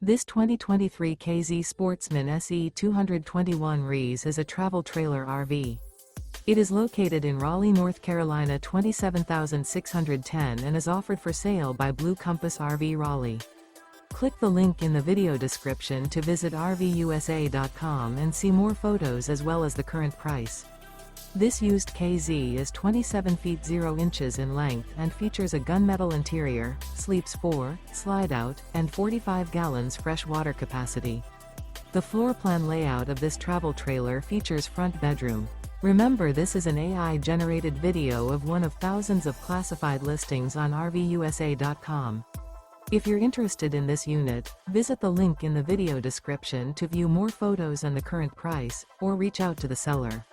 This 2023 K-Z Sportsmen SE 221 RVUSA is a travel trailer RV. It is located in Raleigh, North Carolina 27610 and is offered for sale by Blue Compass RV Raleigh. Click the link in the video description to visit RVUSA.com and see more photos as well as the current price. This used K-Z is 27 feet 0 inches in length and features a gunmetal interior, sleeps 4, Slideout, and 45 gallons fresh water capacity. The floor plan layout of this travel trailer features front bedroom. Remember, this is an AI-generated video of one of thousands of classified listings on RVUSA.com. If you're interested in this unit, visit the link in the video description to view more photos and the current price, or reach out to the seller.